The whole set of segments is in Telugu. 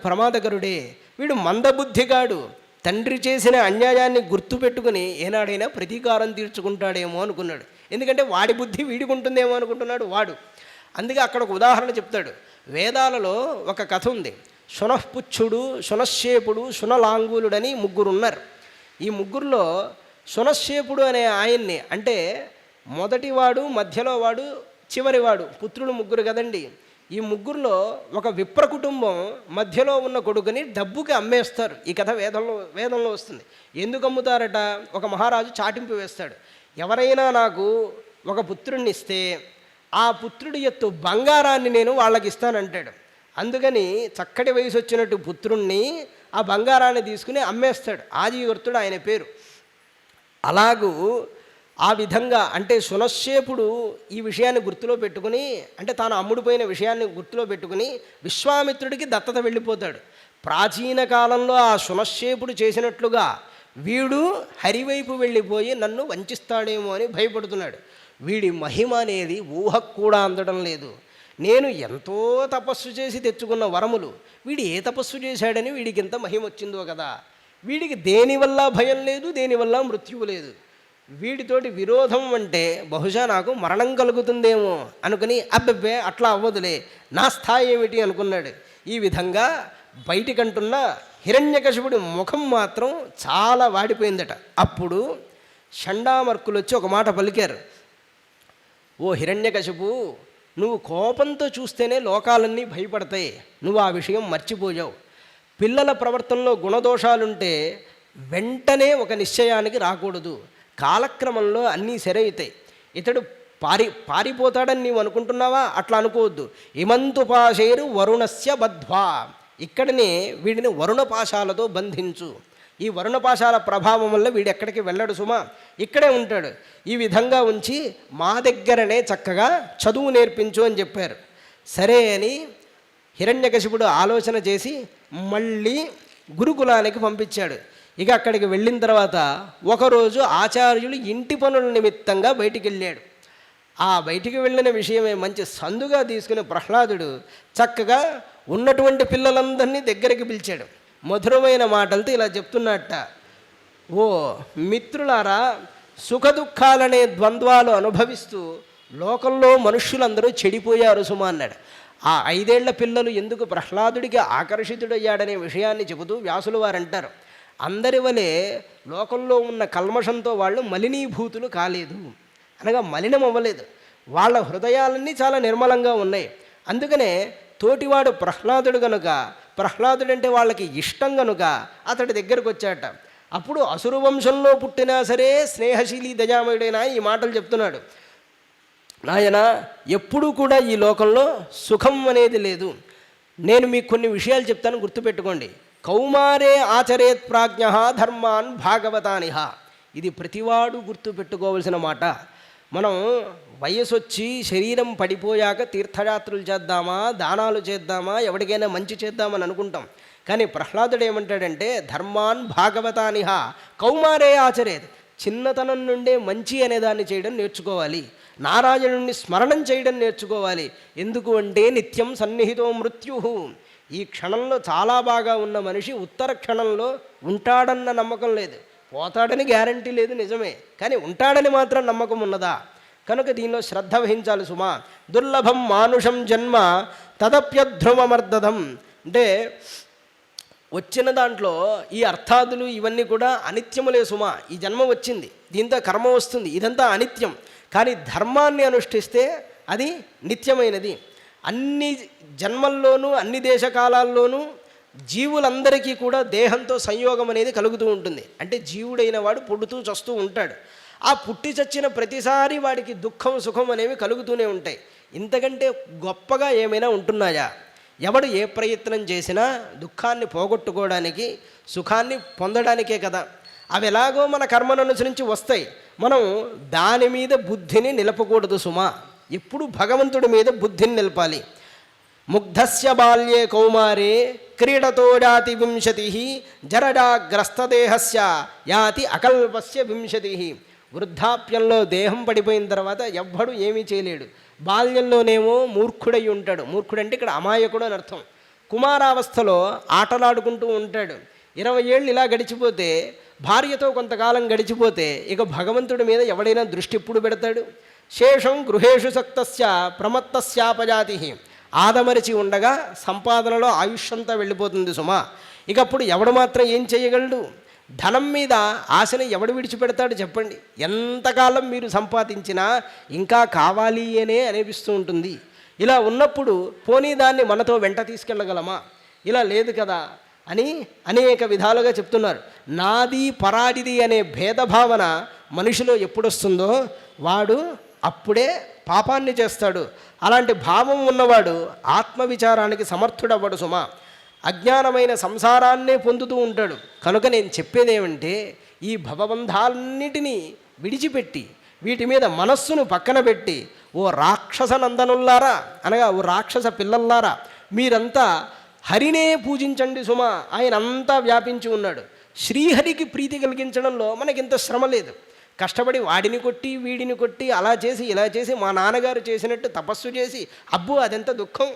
ప్రమాదకరుడే, వీడు మందబుద్ధిగాడు, తండ్రి చేసిన అన్యాయాన్ని గుర్తుపెట్టుకుని ఏనాడైనా ప్రతీకారం తీర్చుకుంటాడేమో అనుకున్నాడు. ఎందుకంటే వాడి బుద్ధి వీడికి ఉంటుందేమో అనుకుంటున్నాడు వాడు. అందుకే అక్కడ ఒక ఉదాహరణ చెప్తాడు. వేదాలలో ఒక కథ ఉంది. శునఃపుచ్ఛుడు, శునశ్శేపుడు, శునలాంగులుడని ముగ్గురు ఉన్నారు. ఈ ముగ్గురులో శునశ్శేపుడు అనే ఆయన్ని, అంటే మొదటివాడు, మధ్యలో వాడు, చివరివాడు, పుత్రులు ముగ్గురు కదండి. ఈ ముగ్గురులో ఒక విప్ర కుటుంబం మధ్యలో ఉన్న కొడుకుని డబ్బుకి అమ్మేస్తారు. ఈ కథ వేదంలో వస్తుంది. ఎందుకు అమ్ముతారట? ఒక మహారాజు చాటింపు వేస్తాడు. ఎవరైనా నాకు ఒక పుత్రుడిని ఇస్తే ఆ పుత్రుడి ఎత్తు బంగారాన్ని నేను వాళ్ళకి ఇస్తానంటాడు. అందుకని చక్కటి వయసు వచ్చినట్టు పుత్రుణ్ణి ఆ బంగారాన్ని తీసుకుని అమ్మేస్తాడు. ఆజీవర్తుడు ఆయన పేరు. అలాగూ ఆ విధంగా అంటే శునశ్శేపుడు ఈ విషయాన్ని గుర్తులో పెట్టుకుని, అంటే తాను అమ్ముడుపోయిన విషయాన్ని గుర్తులో పెట్టుకుని విశ్వామిత్రుడికి దత్తత వెళ్ళిపోతాడు. ప్రాచీన కాలంలో ఆ శునశ్శేపుడు చేసినట్లుగా వీడు హరివైపు వెళ్ళిపోయి నన్ను వంచిస్తాడేమో అని భయపడుతున్నాడు. వీడి మహిమ అనేది ఊహకు కూడా అందడం లేదు. నేను ఎంతో తపస్సు చేసి తెచ్చుకున్న వరములు, వీడు ఏ తపస్సు చేశాడని వీడికి ఎంత మహిమ వచ్చిందో కదా. వీడికి దేనివల్ల భయం లేదు, దేనివల్ల మృత్యువు లేదు. వీడితోటి విరోధం అంటే బహుశా నాకు మరణం కలుగుతుందేమో అనుకుని అబ్బబ్బే అట్లా అవ్వదులే, నా స్థాయి ఏమిటి అనుకున్నాడు. ఈ విధంగా బయటికంటున్న హిరణ్యకశిపుడి ముఖం మాత్రం చాలా వాడిపోయిందట. అప్పుడు షండామర్కులు వచ్చి ఒక మాట పలికారు. ఓ హిరణ్యకశిపు, నువ్వు కోపంతో చూస్తేనే లోకాలన్నీ భయపడతాయి, నువ్వు ఆ విషయం మర్చిపోయావు. పిల్లల ప్రవర్తనలో గుణదోషాలుంటే వెంటనే ఒక నిశ్చయానికి రాకూడదు. కాలక్రమంలో అన్నీ సరైతాయి. ఇతడు పారిపోతాడని నీవు అనుకుంటున్నావా? అట్లా అనుకోవద్దు. ఇమంతుపాశైరు వరుణస్య బద్ధ్వా, ఇక్కడనే వీడిని వరుణపాశాలతో బంధించు. ఈ వరుణపాశాల ప్రభావం వల్ల వీడు ఎక్కడికి వెళ్ళడు సుమా, ఇక్కడే ఉంటాడు. ఈ విధంగా ఉంచి మా దగ్గరనే చక్కగా చదువు నేర్పించు అని చెప్పారు. సరే అని హిరణ్యకశిపుడు ఆలోచన చేసి మళ్ళీ గురుకులానికి పంపించాడు. ఇక అక్కడికి వెళ్ళిన తర్వాత ఒకరోజు ఆచార్యులు ఇంటి పనుల నిమిత్తంగా బయటికి వెళ్ళాడు. ఆ బయటికి వెళ్ళిన విషయమే మంచి సందుగా తీసుకుని ప్రహ్లాదుడు చక్కగా ఉన్నటువంటి పిల్లలందరినీ దగ్గరికి పిలిచాడు. మధురమైన మాటలతో ఇలా చెప్తున్నట్ట, ఓ మిత్రులారా, సుఖదుఖాలనే ద్వంద్వాలు అనుభవిస్తూ లోకంలో మనుష్యులందరూ చెడిపోయారు సుమా అన్నాడు. ఆ 5 ఏళ్ల పిల్లలు ఎందుకు ప్రహ్లాదుడికి ఆకర్షితుడయ్యాడనే విషయాన్ని చెబుతూ వ్యాసులు వారు అంటారు, అందరి వలె లోకంలో ఉన్న కల్మషంతో వాళ్ళు మలినీభూతులు కాలేదు, అనగా మలినం అవ్వలేదు. వాళ్ళ హృదయాలన్నీ చాలా నిర్మలంగా ఉన్నాయి. అందుకనే తోటివాడు ప్రహ్లాదుడు కనుక, ప్రహ్లాదుడంటే వాళ్ళకి ఇష్టం కనుక అతడి దగ్గరకు వచ్చాట. అప్పుడు అసురు వంశంలో పుట్టినా సరే స్నేహశీలి దయామయుడైన ఈ మాటలు చెప్తున్నాడు. నాయన, ఎప్పుడూ కూడా ఈ లోకంలో సుఖం అనేది లేదు. నేను మీకు కొన్ని విషయాలు చెప్తాను, గుర్తుపెట్టుకోండి. కౌమారే ఆచరేత్ ప్రాజ్ఞ ధర్మాన్ భాగవతానిహ. ఇది ప్రతివాడు గుర్తుపెట్టుకోవలసిన మాట. మనం వయసు వచ్చి శరీరం పడిపోయాక తీర్థయాత్రలు చేద్దామా, దానాలు చేద్దామా, ఎవరికైనా మంచి చేద్దామని అనుకుంటాం. కానీ ప్రహ్లాదుడు ఏమంటాడంటే ధర్మాన్ భాగవతానిహ కౌమారే ఆచరేత్. చిన్నతనం నుండే మంచి అనేదాన్ని చేయడం నేర్చుకోవాలి. నారాయణుణ్ణి స్మరణం చేయడం నేర్చుకోవాలి. ఎందుకు అంటే నిత్యం సన్నిహితో మృత్యు. ఈ క్షణంలో చాలా బాగా ఉన్న మనిషి ఉత్తర క్షణంలో ఉంటాడన్న నమ్మకం లేదు, పోతాడని గ్యారంటీ లేదు, నిజమే. కానీ ఉంటాడని మాత్రం నమ్మకం ఉన్నదా? కనుక దీనిలో శ్రద్ధ వహించాలి సుమా. దుర్లభం మానుషం జన్మ తదప్యధ్రువమర్దధం. అంటే వచ్చిన దాంట్లో ఈ అర్థాదులు ఇవన్నీ కూడా అనిత్యములే సుమా. ఈ జన్మ వచ్చింది, దీంతో కర్మ వస్తుంది, ఇదంతా అనిత్యం. కానీ ధర్మాన్ని అనుష్ఠిస్తే అది నిత్యమైనది. అన్ని జన్మల్లోనూ అన్ని దేశకాలాల్లోనూ జీవులందరికీ కూడా దేహంతో సంయోగం అనేది కలుగుతూ ఉంటుంది. అంటే జీవుడైన వాడు పుడుతూ చస్తూ ఉంటాడు. ఆ పుట్టి చచ్చిన ప్రతిసారి వాడికి దుఃఖం సుఖం అనేవి కలుగుతూనే ఉంటాయి. ఇంతకంటే గొప్పగా ఏమైనా ఉంటున్నాయా? ఎవడు ఏ ప్రయత్నం చేసినా దుఃఖాన్ని పోగొట్టుకోవడానికి, సుఖాన్ని పొందడానికే కదా. అవి ఎలాగో మన కర్మను అనుసరించి వస్తాయి. మనం దాని మీద బుద్ధిని నిలపకూడదు సుమా. ఎప్పుడు భగవంతుడి మీద బుద్ధిని నిలపాలి. ముగ్ధస్య బాల్యే కౌమారే క్రీడతో యాతి 20 జరడాగ్రస్తదేహస్య యాతి అకల్పస్య 20. వృద్ధాప్యంలో దేహం పడిపోయిన తర్వాత ఎవ్వడు ఏమీ చేయలేడు. బాల్యంలోనేమో మూర్ఖుడై ఉంటాడు. మూర్ఖుడంటే ఇక్కడ అమాయకుడు అని అర్థం. కుమారావస్థలో ఆటలాడుకుంటూ ఉంటాడు. 20 ఏళ్ళు ఇలా గడిచిపోతే, భార్యతో కొంతకాలం గడిచిపోతే ఇక భగవంతుడి మీద ఎవడైనా దృష్టి ఎప్పుడు పెడతాడు? శేషం గృహేషు సక్తస్య ప్రమత్తస్యాపజాతి. ఆదమరిచి ఉండగా సంపాదనలో ఆయుష్యంతా వెళ్ళిపోతుంది సుమా. ఇక అప్పుడు ఎవడు మాత్రం ఏం చేయగలడు? ధనం మీద ఆశని ఎవడు విడిచిపెడతాడు చెప్పండి? ఎంతకాలం మీరు సంపాదించినా ఇంకా కావాలి అనే అనిపిస్తూ ఉంటుంది. ఇలా ఉన్నప్పుడు పోనీ దాన్ని మనతో వెంట తీసుకెళ్ళగలమా? ఇలా లేదు కదా అని అనేక విధాలుగా చెప్తున్నారు. నాది పరాడిది అనే భేదభావన మనిషిలో ఎప్పుడొస్తుందో వాడు అప్పుడే పాపాన్ని చేస్తాడు. అలాంటి భావం ఉన్నవాడు ఆత్మవిచారానికి సమర్థుడవ్వడు సుమా. అజ్ఞానమైన సంసారాన్నే పొందుతూ ఉంటాడు. కనుక నేను చెప్పేదేమంటే, ఈ భవబంధాలన్నిటినీ విడిచిపెట్టి వీటి మీద మనస్సును పక్కన పెట్టి, ఓ రాక్షస నందనుల్లారా, అనగా ఓ రాక్షస పిల్లల్లారా, మీరంతా హరినే పూజించండి సుమా. ఆయన అంతా వ్యాపించి ఉన్నాడు. శ్రీహరికి ప్రీతి కలిగించడంలో మనకింత శ్రమ లేదు. కష్టపడి వాడిని కొట్టి వీడిని కొట్టి అలా చేసి ఇలా చేసి మా నాన్నగారు చేసినట్టు తపస్సు చేసి అబ్బో అదెంత దుఃఖం,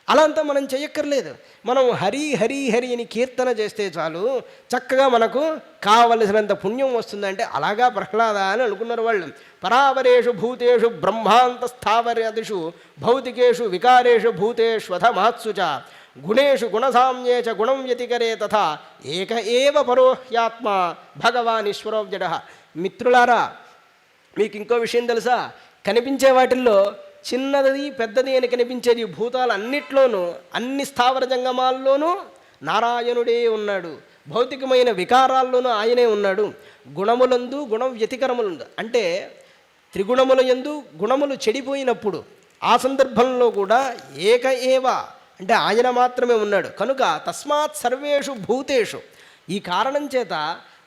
అలా అంతా మనం చేయక్కర్లేదు. మనం హరి హరి హరి అని కీర్తన చేస్తే చాలు, చక్కగా మనకు కావలసినంత పుణ్యం వస్తుందంటే అలాగా ప్రహ్లాద అని అనుకున్నారు వాళ్ళు. పరావరేషు భూతేషు బ్రహ్మాంత స్థావరదిషు భౌతికేషు వికారేషు భూతేష్వధ మహత్సు చ గుణేషు గుణసామ్యే చ గుణం వ్యతికరే తథా ఏక ఏవ పరోహ్యాత్మ భగవాన్ ఈశ్వరో జడ. మిత్రులారా, మీకు ఇంకో విషయం తెలుసా? కనిపించే వాటిల్లో చిన్నది పెద్దది అని కనిపించేది భూతాలన్నిట్లోనూ, అన్ని స్థావర జంగమాల్లోనూ నారాయణుడే ఉన్నాడు. భౌతికమైన వికారాల్లోనూ ఆయనే ఉన్నాడు. గుణములందు గుణం వ్యతికరములందు అంటే త్రిగుణముల యందు గుణములు చెడిపోయినప్పుడు ఆ సందర్భంలో కూడా ఏక ఏవ అంటే ఆయన మాత్రమే ఉన్నాడు. కనుక తస్మాత్ సర్వేషు భూతేషు, ఈ కారణం చేత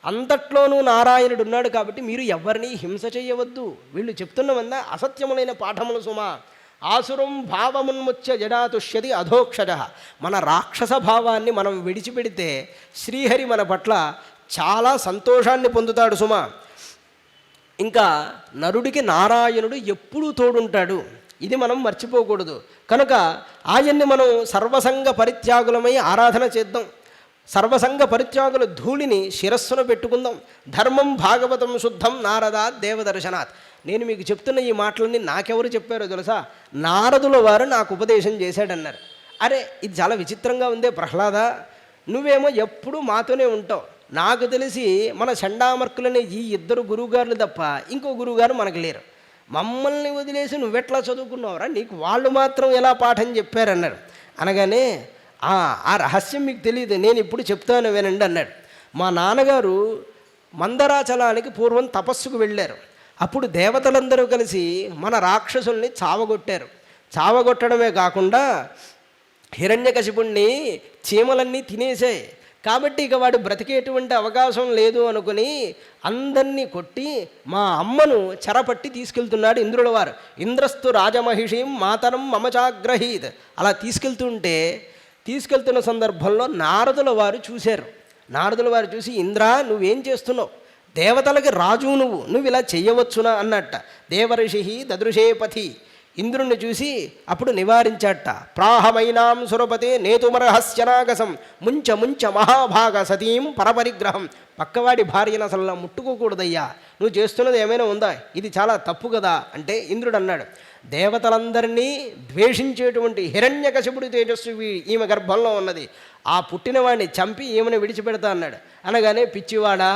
అంతట్లోనూ నారాయణుడు ఉన్నాడు. కాబట్టి మీరు ఎవరిని హింస చేయవద్దు. వీళ్ళు చెప్తున్నవన్నా అసత్యములైన పాఠములు సుమా. ఆసురం భావమున్ముచ్య జడాతుష్యది అధోక్షజ. మన రాక్షస భావాన్ని మనం విడిచిపెడితే శ్రీహరి మన పట్ల చాలా సంతోషాన్ని పొందుతాడు సుమా. ఇంకా నరుడికి నారాయణుడు ఎప్పుడూ తోడుంటాడు, ఇది మనం మర్చిపోకూడదు. కనుక ఆయన్ని మనం సర్వసంగ పరిత్యాగులమై ఆరాధన చేద్దాం. సర్వసంగ పరిత్యాగుల ధూళిని శిరస్సును పెట్టుకుందాం. ధర్మం భాగవతం శుద్ధం నారదాత్ దేవదర్శనాత్. నేను మీకు చెప్తున్న ఈ మాటలన్నీ నాకెవరు చెప్పారో తెలుసా? నారదుల వారు నాకు ఉపదేశం చేశాడన్నారు. అరే, ఇది చాలా విచిత్రంగా ఉందే ప్రహ్లాద, నువ్వేమో ఎప్పుడూ మాతోనే ఉంటావు. నాకు తెలిసి మన చండామర్కులనే ఈ 2 గురువుగారులు తప్ప ఇంకో గురువుగారు మనకు లేరు. మమ్మల్ని వదిలేసి నువ్వెట్లా చదువుకున్నావురా, నీకు వాళ్ళు మాత్రం ఎలా పాఠం చెప్పారన్నారు. అనగానే ఆ రహస్యం మీకు తెలియదు, నేను ఇప్పుడు చెప్తాను వినండి అన్నాడు. మా నాన్నగారు మందరాచలానికి పూర్వం తపస్సుకు వెళ్ళారు. అప్పుడు దేవతలందరూ కలిసి మన రాక్షసుల్ని చావగొట్టారు. చావగొట్టడమే కాకుండా హిరణ్యకశిపుణ్ణి చీమలన్నీ తినేసాయి. కాబట్టి ఇక వాడు బ్రతికేటువంటి అవకాశం లేదు అనుకుని అందరినీ కొట్టి మా అమ్మను చెరపట్టి తీసుకెళ్తున్నాడు ఇంద్రుల వారు. ఇంద్రస్తు రాజమహిషీం మాతరం మమచాగ్రహీత్. అలా తీసుకెళ్తున్న సందర్భంలో నారదుల వారు చూశారు. నారదుల వారు చూసి, ఇంద్ర నువ్వేం చేస్తున్నావు? దేవతలకి రాజు నువ్వు ఇలా చెయ్యవచ్చునా అన్నట్ట. దేవర్షి దదృశేపథి. ఇంద్రుణ్ణి చూసి అప్పుడు నివారించాట. ప్రాహమైనాం సురపతే నేతుమరహస్యనాగసం ముంచ ముంచ మహాభాగ సతీం పరపరిగ్రహం. పక్కవాడి భార్యను అసలు ముట్టుకోకూడదయ్యా, నువ్వు చేస్తున్నది ఏమైనా ఉందా, ఇది చాలా తప్పు కదా అంటే ఇంద్రుడు అన్నాడు, దేవతలందరినీ ద్వేషించేటువంటి హిరణ్యకశిపుడి తేజస్సు ఈమె గర్భంలో ఉన్నది, ఆ పుట్టినవాడిని చంపి ఈమెను విడిచిపెడతా అన్నాడు. అనగానే పిచ్చివాడా,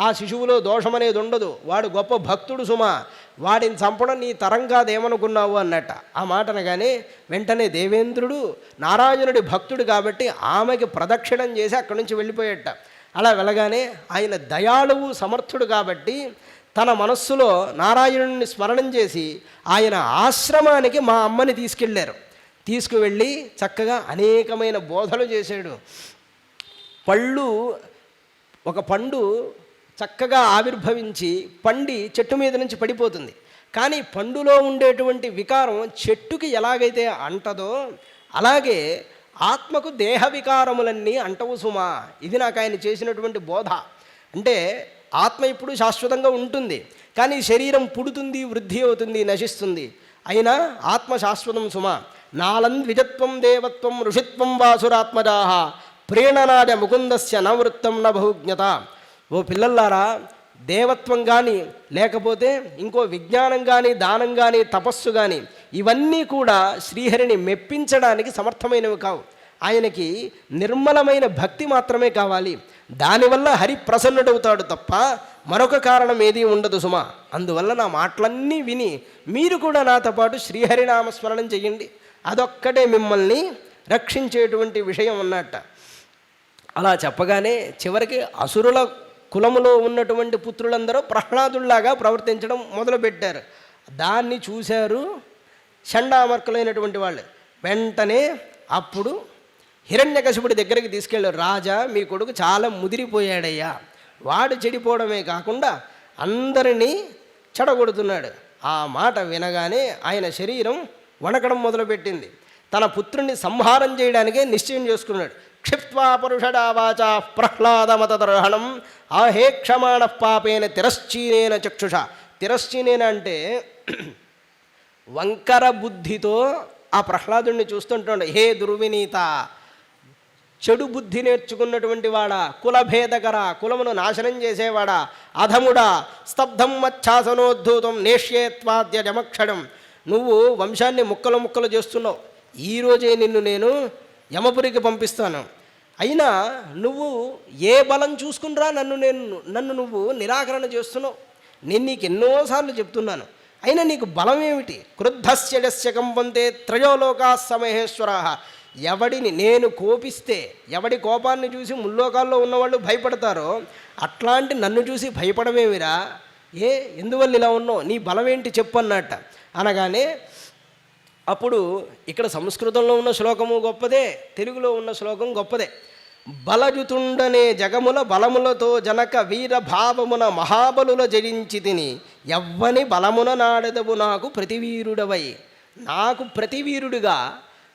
ఆ శిశువులో దోషమనేది ఉండదు, వాడు గొప్ప భక్తుడు సుమా, వాడిని చంపడం నీ తరం కాదేమనుకున్నావు అన్నట్ట. ఆ మాట అనగానే వెంటనే దేవేంద్రుడు నారాయణుడి భక్తుడు కాబట్టి ఆమెకి ప్రదక్షిణం చేసి అక్కడి నుంచి వెళ్ళిపోయేట. అలా వెళ్ళగానే ఆయన దయాళువు సమర్థుడు కాబట్టి తన మనస్సులో నారాయణుడిని స్మరణం చేసి ఆయన ఆశ్రమానికి మా అమ్మని తీసుకెళ్ళారు. తీసుకువెళ్ళి చక్కగా అనేకమైన బోధలు చేశాడు. ఒక పండు చక్కగా ఆవిర్భవించి పండి చెట్టు మీద నుంచి పడిపోతుంది. కానీ పండులో ఉండేటువంటి వికారం చెట్టుకి ఎలాగైతే అంటదో అలాగే ఆత్మకు దేహ వికారములన్నీ అంటవు సుమా. ఇది నాకు ఆయన చేసినటువంటి బోధ. అంటే ఆత్మ ఇప్పుడు శాశ్వతంగా ఉంటుంది, కానీ శరీరం పుడుతుంది, వృద్ధి అవుతుంది, నశిస్తుంది, అయినా ఆత్మ శాశ్వతం సుమా. నాలం ద్విజత్వం దేవత్వం ఋషిత్వం వాసురాత్మజా ప్రేణనాద ముకుందస్య నవృత్తం న బహుజ్ఞత. ఓ పిల్లల్లారా, దేవత్వం కానీ లేకపోతే ఇంకో విజ్ఞానం కానీ దానం కానీ తపస్సు కానీ ఇవన్నీ కూడా శ్రీహరిని మెప్పించడానికి సమర్థమైనవి కావు. ఆయనకి నిర్మలమైన భక్తి మాత్రమే కావాలి. దానివల్ల హరి ప్రసన్నుడవుతాడు తప్ప మరొక కారణం ఏదీ ఉండదు సుమా. అందువల్ల నా మాటలన్నీ విని మీరు కూడా నాతో పాటు శ్రీహరినామస్మరణం చెయ్యండి. అదొక్కటే మిమ్మల్ని రక్షించేటువంటి విషయం అన్నట్ట. అలా చెప్పగానే చివరికి అసురుల కులములో ఉన్నటువంటి పుత్రులందరూ ప్రహ్లాదుల్లాగా ప్రవర్తించడం మొదలుపెట్టారు. దాన్ని చూశారు షండామర్కులైనటువంటి వాళ్ళు. వెంటనే అప్పుడు హిరణ్యకశిపుడి దగ్గరికి తీసుకెళ్ళారు. రాజా, మీ కొడుకు చాలా ముదిరిపోయాడయ్యా, వాడు చెడిపోవడమే కాకుండా అందరినీ చెడగొడుతున్నాడు. ఆ మాట వినగానే ఆయన శరీరం వణకడం మొదలుపెట్టింది. తన పుత్రుణ్ణి సంహారం చేయడానికే నిశ్చయం చేసుకున్నాడు. క్షిప్త్వా పరుషడావాచ ప్రహ్లాదమతదర్హణం ఆహేక్షమాణ పాపేన తిరశ్చీనేన చక్షుష. తిరశ్చీనేన అంటే వంకర బుద్ధితో ఆ ప్రహ్లాదుడిని చూస్తుంటాడు. హే దుర్వినీత, చెడు బుద్ధి నేర్చుకున్నటువంటి వాడా, కులభేదకర, కులమును నాశనం చేసేవాడా, అధముడా, స్తబ్ధం మచ్ఛాసనోద్ధూతం నేష్యేత్వాద్య జమక్షణం. నువ్వు వంశాన్ని ముక్కలు ముక్కలు చేస్తున్నావు. ఈరోజే నిన్ను నేను యమపురికి పంపిస్తాను. అయినా నువ్వు ఏ బలం చూసుకునిరా నన్ను నువ్వు నిరాకరణ చేస్తున్నావు. నేను నీకు ఎన్నోసార్లు చెప్తున్నాను, అయినా నీకు బలం ఏమిటి? క్రుద్ధస్యడస్య కంపంతే త్రయోలోకా సమహేశ్వర. ఎవడిని నేను కోపిస్తే, ఎవడి కోపాన్ని చూసి ముల్లోకాల్లో ఉన్నవాళ్ళు భయపడతారో అట్లాంటి నన్ను చూసి భయపడమేమిరా? ఎందువల్ల ఇలా ఉన్నావు? నీ బలం ఏంటి చెప్పు అన్నట్ట. అనగానే అప్పుడు ఇక్కడ సంస్కృతంలో ఉన్న శ్లోకము గొప్పదే, తెలుగులో ఉన్న శ్లోకం గొప్పదే. బలజుతుండనే జగముల బలములతో జనక వీరభావమున మహాబలుల జడించి తిని ఎవ్వని బలమున నాడెదవు నాకు ప్రతివీరుడవై. నాకు ప్రతివీరుడిగా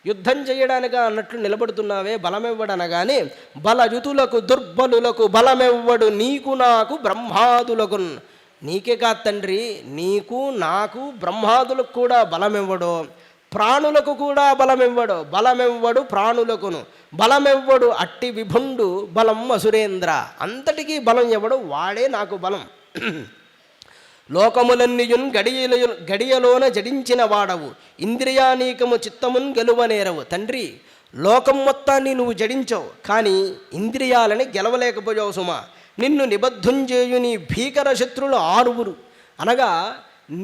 యుద్ధం చేయడానిగా అన్నట్లు నిలబడుతున్నావే, బలమెవ్వడనగానే బలజుతులకు దుర్బలులకు బలమెవ్వడు నీకు నాకు బ్రహ్మాదులకు. నీకే కాదు తండ్రి, నీకు నాకు బ్రహ్మాదులకు కూడా బలమెవ్వడో, ప్రాణులకు కూడా బలమెవ్వడు. బలమెవ్వడు ప్రాణులకును, బలమెవ్వడు అట్టి విభుండు బలం అసురేంద్ర. అంతటికీ బలం ఎవడు? వాడే నాకు బలం. లోకములన్నీయున్ గడియలోన జడించిన వాడవు, ఇంద్రియానీకము చిత్తమున్ గెలువనేరవు. తండ్రి, లోకం మొత్తాన్ని నువ్వు జడించావు, కానీ ఇంద్రియాలని గెలవలేకపోయావు సుమా. నిన్ను నిబద్ధం చేయు నీ భీకర శత్రువులు 6. అనగా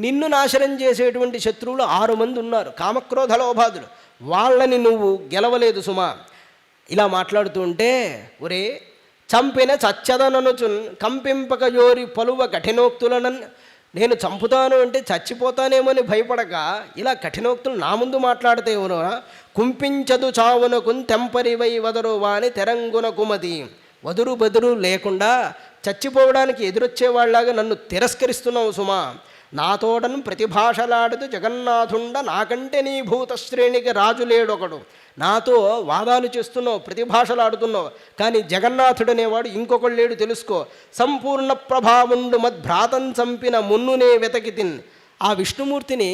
నిన్ను నాశనం చేసేటువంటి శత్రువులు 6 మంది ఉన్నారు, కామక్రోధ లోభాదులు. వాళ్ళని నువ్వు గెలవలేదు సుమా. ఇలా మాట్లాడుతూ ఉంటే, ఒరే చంపిన చచ్చదననుచున్ కంపింపక జోరి పలువ కఠినోక్తులనన్. నేను చంపుతాను అంటే చచ్చిపోతానేమని భయపడక ఇలా కఠినోక్తులు నా ముందు మాట్లాడితే ఎవరో కుంపించదు చావునకున్ తెంపరివై వదరు వాని తెరంగున కుమతి. వదురు బదురు లేకుండా చచ్చిపోవడానికి ఎదురొచ్చేవాళ్ళలాగా నన్ను తిరస్కరిస్తున్నావు సుమా. నాతోడను ప్రతిభాషలాడుతూ జగన్నాథుండ నాకంటే నీ భూతశ్రేణికి రాజు లేడొకడు. నాతో వాదాలు చేస్తున్నావు, ప్రతిభాషలాడుతున్నావు, కానీ జగన్నాథుడనేవాడు ఇంకొకడు లేడు తెలుసుకో. సంపూర్ణ ప్రభావుండు మద్భ్రాతం చంపిన మున్నునే వెతకి తిన్. ఆ విష్ణుమూర్తిని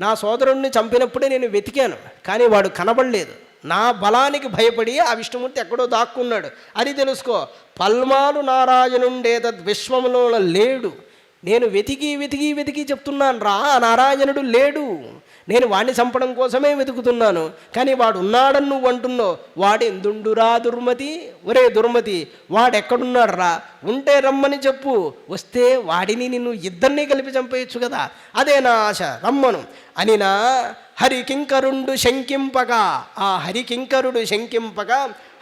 నా సోదరుణ్ణి చంపినప్పుడే నేను వెతికాను, కానీ వాడు కనబడలేదు. నా బలానికి భయపడి ఆ విష్ణుమూర్తి ఎక్కడో దాక్కున్నాడు, అది తెలుసుకో. పల్మాలు నారాయణుండే తద్ విశ్వంలో లేడు. నేను వెతికి వెతికి వెతికి చెప్తున్నాను రా, నారాయణుడు లేడు. నేను వాడిని చంపడం కోసమే వెతుకుతున్నాను, కానీ వాడు ఉన్నాడని నువ్వు అంటున్నావు. వాడెందుండురా దుర్మతి? ఒరే దుర్మతి, వాడెక్కడున్నాడు రా? ఉంటే రమ్మని చెప్పు, వస్తే వాడిని నిన్ను ఇద్దరినీ కలిపి చంపేయచ్చు కదా. అదే నా ఆశ, రమ్మను అనినా హరికింకరుండు శంకింపక. ఆ హరికింకరుడు శంకింపక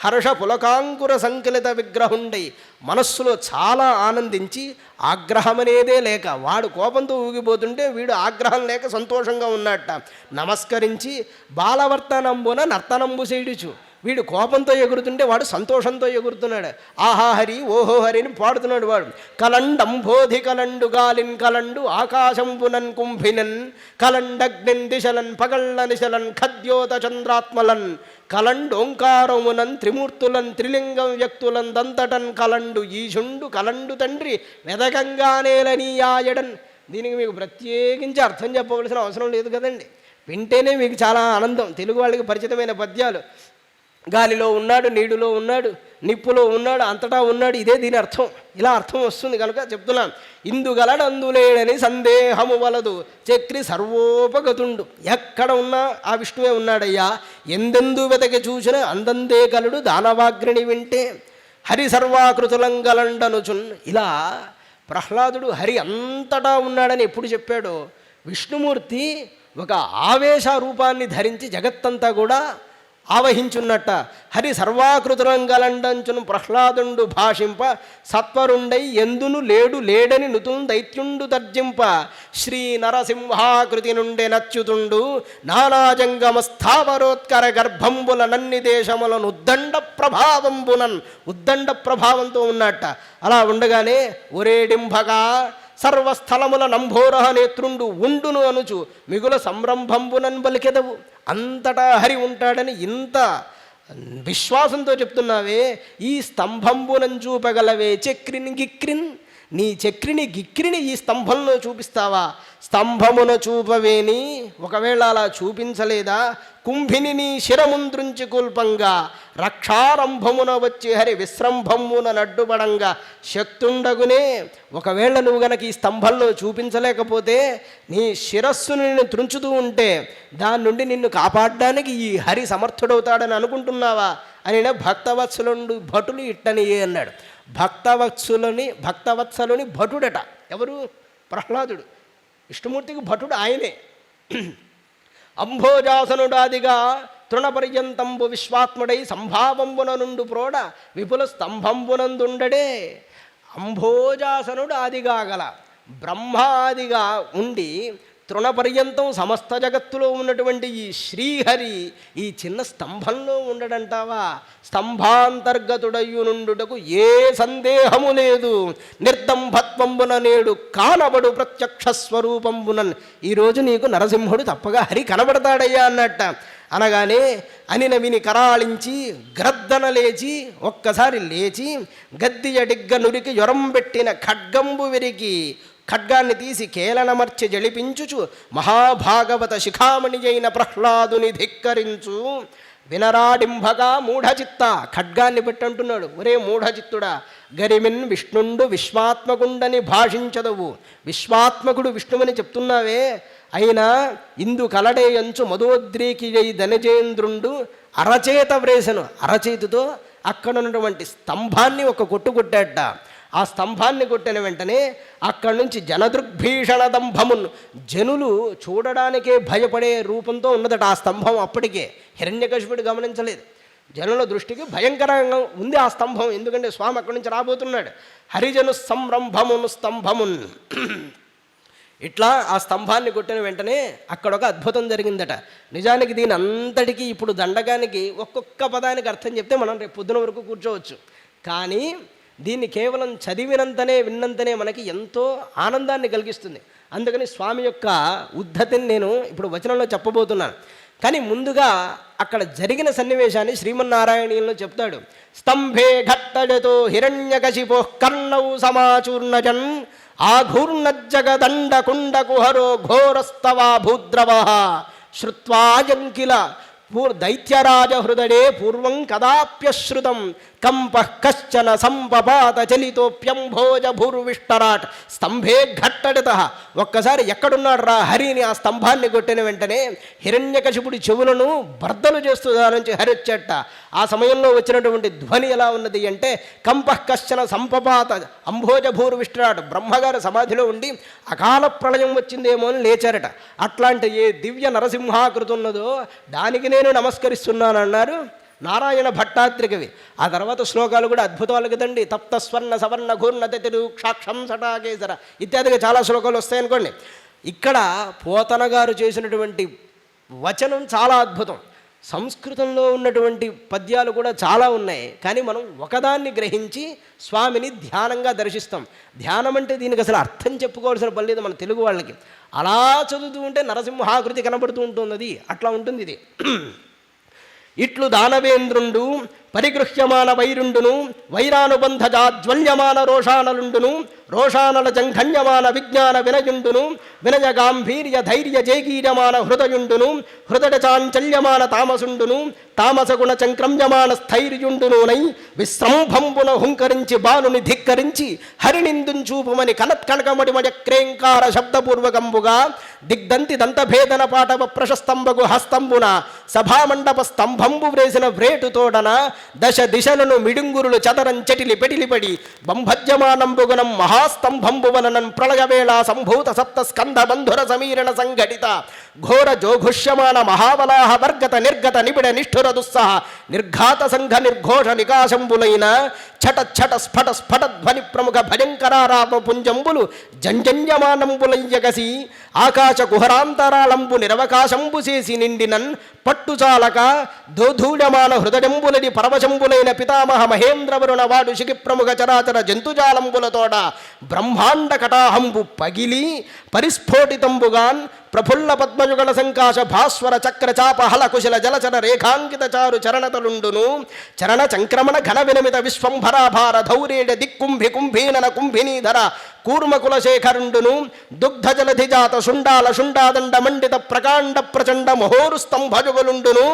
హర్ష పులకాంకుర సంకలిత విగ్రహుండై మనస్సులో చాలా ఆనందించి, ఆగ్రహమనేదే లేక, వాడు కోపంతో ఊగిపోతుంటే వీడు ఆగ్రహం లేక సంతోషంగా ఉన్నట్ట నమస్కరించి బాలవర్తనంబున నర్తనంబు సేడుచు. వీడు కోపంతో ఎగురుతుంటే వాడు సంతోషంతో ఎగురుతున్నాడు. ఆహా హరి ఓహో హరిని పాడుతున్నాడు వాడు. కలండంబోధి కలండు గాలిన్ కలండు ఆకాశంబునన్ కుంభినన్ కలండగ్నిన్ దిశలన్ పగళ్ళ నిశలన్ ఖద్యోత చంద్రాత్మలన్ కలండోంకారమునన్ త్రిమూర్తులన్ త్రిలింగం వ్యక్తులన్ దంతటన్ కలండు ఈశుండు కలండు తండ్రి వెదకంగానేలనీయాయడన్. దీనికి మీకు ప్రత్యేకించి అర్థం చెప్పవలసిన అవసరం లేదు కదండి. వింటేనే మీకు చాలా ఆనందం. తెలుగు వాళ్ళకి పరిచితమైన పద్యాలు. గాలిలో ఉన్నాడు, నీటిలో ఉన్నాడు, నిప్పులో ఉన్నాడు, అంతటా ఉన్నాడు, ఇదే దీని అర్థం. ఇలా అర్థం వస్తుంది కనుక చెప్తున్నాను. ఇందుగలడందులేడని సందేహము వలదు, చక్రి సర్వోపగతుండు. ఎక్కడ ఉన్నా ఆ విష్ణువే ఉన్నాడయ్యా. ఎందెందు వెతకి చూసిన అందందే కలుడు దానవాగ్రిని వింటే హరి సర్వాకృతులంగలండనుచున్. ఇలా ప్రహ్లాదుడు హరి అంతటా ఉన్నాడని ఎప్పుడు చెప్పాడో, విష్ణుమూర్తి ఒక ఆవేశ రూపాన్ని ధరించి జగత్తంతా కూడా ఆవహించున్నట్ట. హరి సర్వాకృతులంగలండంచును ప్రహ్లాదుండు భాషింప సత్వరుండై ఎందును లేడు లేడని నుతున్ దైత్యుండు తర్జింప. శ్రీ నరసింహాకృతి నుండి నచ్యుతుండు నానాజంగమ స్థావరోత్కర గర్భంబుల నన్ని దేశములను ఉద్దండ ప్రభావంబునన్, ఉద్దండ ప్రభావంతో ఉన్నట్ట. అలా ఉండగానే ఒరేడింభగా సర్వస్థలముల నంభోరహ నేత్రుండు ఉండును అనుచు మిగుల సంరంభంబునన్ బలికెదవు. అంతటా హరి ఉంటాడని ఇంత విశ్వాసంతో చెప్తున్నావే, ఈ స్తంభంబునం చూపగలవే చక్రిని గిక్రిన్. నీ చక్రిని గిక్రిని ఈ స్తంభంలో చూపిస్తావా? స్తంభమున చూపవేని, ఒకవేళ అలా చూపించలేదా, కుంభిని నీ శిరముంద్రుంచి కూల్పంగా రక్షారంభమున వచ్చి హరి విశ్రంభమున నడ్డుపడంగా శక్తుండగునే. ఒకవేళ నువ్వు గనక ఈ స్తంభంలో చూపించలేకపోతే నీ శిరస్సును నిన్ను త్రుంచుతూ ఉంటే దాని నుండి నిన్ను కాపాడడానికి ఈ హరి సమర్థుడవుతాడని అనుకుంటున్నావా అని భక్తవత్సలుండు భటులు ఇట్టని అన్నాడు. భక్తవత్సలుని భటుడట. ఎవరు? ప్రహ్లాదుడు. విష్ణుమూర్తికి భటుడు ఆయనే. అంభోజాసనుడాదిగా తృణపర్యంతంబు విశ్వాత్ముడై సంభావంబున నుండు ప్రోడ విపుల స్తంభంబునందుండడే. అంభోజాసనుడు ఆదిగా గల బ్రహ్మాదిగా ఉండి తృణపర్యంతం సమస్త జగత్తులో ఉన్నటువంటి ఈ శ్రీహరి ఈ చిన్న స్తంభంలో ఉండడంటావా? స్తంభాంతర్గతుడయ్యునుండుటకు ఏ సందేహము లేదు. నిర్దంభత్వంబున నేడు కానబడు ప్రత్యక్ష స్వరూపంబునన్. ఈరోజు నీకు నరసింహుడు తప్పగా హరి కనబడతాడయ్యా అన్నట్ట. అనగానే అనిన విని కరాళించి గ్రద్దన లేచి ఒక్కసారి లేచి గద్దియడిగ్గ నురికి జ్వరం పెట్టిన ఖడ్గంబు విరికి ఖడ్గాన్ని తీసి కేలనమర్చి జళిపించుచు మహాభాగవత శిఖామణి అయిన ప్రహ్లాదుని ధిక్కరించు. వినరాడింభగా మూఢచిత్త, ఖడ్గాన్ని పెట్టంటున్నాడు. ఒరే మూఢచిత్తుడా, గరిమిన్ విష్ణుండు విశ్వాత్మకుండని భాషించదవు. విశ్వాత్మకుడు విష్ణువని చెప్తున్నావే, అయినా ఇందు కలడేయంచు మధోద్రీకి అయి ధనజేంద్రుండు అరచేత వ్రేసను. అరచేతితో అక్కడ ఉన్నటువంటి స్తంభాన్ని ఒక కొట్టు కొట్టాట. ఆ స్తంభాన్ని కొట్టిన వెంటనే అక్కడి నుంచి జనదృగ్భీషణ దంభమున్, జనులు చూడడానికే భయపడే రూపంతో ఉన్నదట ఆ స్తంభం. అప్పటికే హిరణ్యకశిపుడు గమనించలేదు. జనుల దృష్టికి భయంకరంగా ఉంది ఆ స్తంభం. ఎందుకంటే స్వామి అక్కడి నుంచి రాబోతున్నాడు. హరిజను సంరంభమును స్తంభమున్. ఇట్లా ఆ స్తంభాన్ని కొట్టిన వెంటనే అక్కడ ఒక అద్భుతం జరిగిందట. నిజానికి దీని అంతటికీ ఇప్పుడు దండకానికి ఒక్కొక్క పదానికి అర్థం చెప్తే మనం రేపు పొద్దున వరకు కూర్చోవచ్చు. కానీ దీన్ని కేవలం చదివినంతనే విన్నంతనే మనకి ఎంతో ఆనందాన్ని కలిగిస్తుంది. అందుకని స్వామి యొక్క ఉద్ధతిని నేను ఇప్పుడు వచనంలో చెప్పబోతున్నాను. కానీ ముందుగా అక్కడ జరిగిన సన్నివేశాన్ని శ్రీమన్నారాయణీయంలో చెప్తాడు. స్తంభే ఘట్టజతో హిరణ్యకశిపో కర్ణౌ సమాచూర్ణజన్ ఆఘూర్ణజ్జగదండ కుండకుహరో ఘోరస్తవా భూద్రవ శ్రుత్వాజంకిల దైత్యరాజ హృదడే పూర్వం కదాప్యశ్రుతం కంప కశ్చన సంపపాత చలితోప్యంభోజ భూర్విష్టరాట్ స్తంభే ఘట్టడిత. ఒక్కసారి ఎక్కడున్నాడు రా హరిని ఆ స్తంభాన్ని కొట్టిన వెంటనే హిరణ్యకశిపుడి చెవులను బర్దలు చేస్తూ దాని నుంచి హరి వచ్చేట. ఆ సమయంలో వచ్చినటువంటి ధ్వని ఎలా ఉన్నది అంటే కంప కశ్చన సంపపాత అంభోజ భూర్విష్టరాట్. బ్రహ్మగారు సమాధిలో ఉండి అకాల ప్రళయం వచ్చిందేమో అని లేచారట. అట్లాంటి ఏ దివ్య నరసింహాకృతి ఉన్నదో దానికి నేను నమస్కరిస్తున్నానన్నారు నారాయణ భట్టాత్రికవి. ఆ తర్వాత శ్లోకాలు కూడా అద్భుతాలు కదండి. తప్త స్వర్ణ సవర్ణ ఘూర్ణ తెరు క్షాక్షం సటాకేసర ఇత్యాదిగా చాలా శ్లోకాలు వస్తాయనుకోండి. ఇక్కడ పోతన గారు చేసినటువంటి వచనం చాలా అద్భుతం. సంస్కృతంలో ఉన్నటువంటి పద్యాలు కూడా చాలా ఉన్నాయి. కానీ మనం ఒకదాన్ని గ్రహించి స్వామిని ధ్యానంగా దర్శిస్తాం. ధ్యానం అంటే దీనికి అసలు అర్థం చెప్పుకోవాల్సిన పని లేదు మన తెలుగు వాళ్ళకి. అలా చదువుతూ ఉంటే నరసింహాకృతి కనబడుతూ ఉంటుంది. అది అట్లా ఉంటుంది ఇది. ఇట్లు దానవేంద్రుండు పరిగృహ్యమాన వైరుండును వైరానుబంధ జాజ్వల్యమాన రోషానలుండును రోషానల జంఘన్యమాన విజ్ఞాన వినయుండును వినయ గాంభీర్య ధైర్య జేగీర్యమాన హృదయుండును హృదయ చాంచల్యమాన తామసుండును తామసగుణ చంక్రమ్యమాన స్థైర్యుండునునై విశ్రంభంబున హుంకరించి బాలుని ధిక్కరించి హరినిందుంచూపుమని కనత్కనకమడిమయ క్రేంకార శబ్దపూర్వకంబుగా దిగ్దంతి దంతభేదన పాటవ ప్రశస్తంబగు హస్తంబున సభామండప స్తంభంబు వ్రేసిన వ్రేటుతోడన దశ దిశలను మిడుంగురులు చదరం చెటిలి పెటిలిపడి బంభజ్యమానంబుగుణం మహాస్తంభంబువననం ప్రళయవేళ సంభూత సప్త స్కంధ బంధుర సమీరణ సంఘటిత ఘోర జోఘుష్యమాన మహావలాహ వర్గత నిర్గత నిబిడ నిష్ఠుర దుస్సహ నిర్ఘాత సంఘ నిర్ఘోష నికాశంబులైన ఛట ఛట స్ఫట స్ఫట ధ్వని ప్రముఖ భయంకరారామ పుంజంబులు జంజన్యమానంబులయ్యగసి ఆకాశ కుహరాంతరాళంబు నిరవకాశంబు చేసి నిండినన్ పట్టుచాలక దోధూళమాన హృదయంబులని పరవశంబులైన పితామహ మహేంద్రవరుణ వాడు శిఖి ప్రముఖ చరాచర జంతుజాలంబులతోడ బ్రహ్మాండ కటాహంబు పగిలి పరిస్ఫోటితంబుగాన్ ప్రఫుల్ల పద్మయుగళ సంకాశ భాస్వర చక్ర చాప హల కుశల జలచర రేఖాంకిత చారు చరణతలుండును చరణ చంక్రమణ ఘన వినమిత విశ్వంభరాభార ధౌరేడ దిక్కుంభి కుంభీనన కుంభినీధర కూర్మకుల శేఖరుండును దుగ్ధ జలధిజాత శుండాల శుండాదండ మండిత ప్రకాండ ప్రచండ మహోరు స్తంభజుగులుండును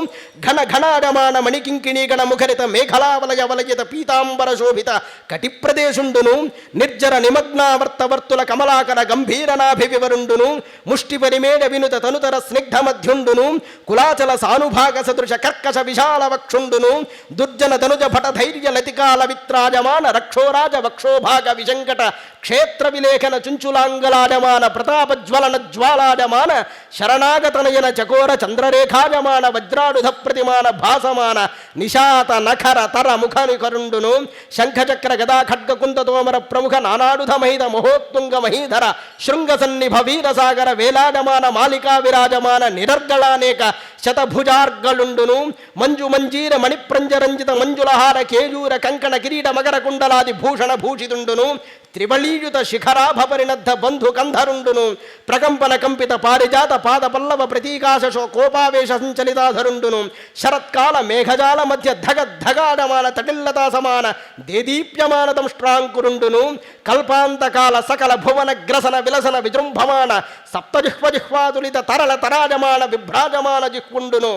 ఘన ఘనాడమాన మణికింకిణీ గణ ముఖరిత మేఘలావలయ వలయిత పీతాంబర శోభిత కటిప్రదేశుండును నిర్జర నిమగ్నావర్తవర్తుల కమలాకర గంభీరనాభివివరుండును ముష్టి పరిమేడ వినుత తనుతర స్నిగ్ధ మధ్యుండును కులాచల సానుభాగ సదృశ కర్కశ విశాల వక్షుండును దుర్జన ధనుజ భట ధైర్య లతికాల విత్రాజమాన రక్షోరాజ వక్షోభాగ విశంకట క్షేత్ర విలేఖన చుంచులాంగలాడమాన ప్రతాపజ్వలన జ్వాలాడమాన శరణాగతనయన చకోర చంద్రరేఖాజమాన వజ్రాడుధ ప్రతిమాన భాసమాన నిశాత నఖర తర ముఖనికరుండును శంఖచక్ర గదా ఖడ్గ కుంత తోమర ప్రముఖ నానాడుధ మహిత మహోత్తుంగ మహీధర శృంగ సన్నిభ వీరసాగర వేలాడమాన మాలికా విరాజమాన నిరర్గళానేక శతభుజార్గలుండును మంజు మంజీర మణిప్రంజరంజిత మంజులహార కేయూర కంకణ కిరీట మకర కుండలాది భూషణ భూషితుండును త్రివళీయుత శిఖరాభ పరిణద్ధ బంధు కంధరుండును ప్రకంపన కంపిత పారిజాత పాద పల్లవ ప్రతీకాశో కోపావేశ సంచలితాధరుండును శరత్కాల మేఘజాల మధ్య ధగ ధగాడమాన తటిల్లతా సమాన దేదీప్యమాన దంష్ట్రాంకురుండును కల్పాంతకాల సకల భువన గ్రసన విలసన విజృంభమాన సప్తజిహ్వజిహ్వాతులిత తరళ తరాజమాన విభ్రాజమాన జిహ్వుండును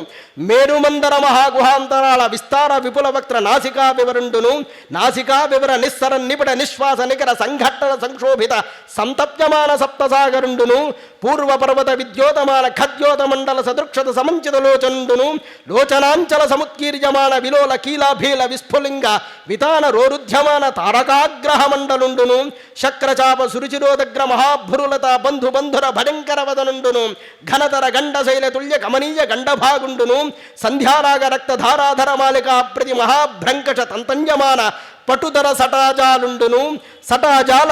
మేరుమందర మహాగుహాంతరాల విస్తార విపుల వక్త్ర నాసికా వివరుండును నాసికా వివర నిస్సర నిబిడ నిశ్వాస నికర సంఘట్టన సంక్షోభిత సంతప్యమాన సప్తసాగరుండును పూర్వ పర్వత విద్యోతమాన ఖద్యోత మండల సదృక్షత సమంచిత లోచనుండును లోచనాంచల సముత్కీర్యమాన విలోల కీలాభీల విస్ఫులింగ వితాన రోరుధ్యమాన తారకాగ్రహ మండలుండును శక్రచాప సురుచిరోదగ్ర మహాభురులత బంధు బంధుర భయంకర వదనుండును ఘనతర గండశైల తుల్య కమనీయ గండభాగుండును సంధ్యారాగ రక్తధారాధర మాలిక ప్రతి మహాభ్రంకష తంతంజమాన పటుధర సటాజాలుండును సటాజాల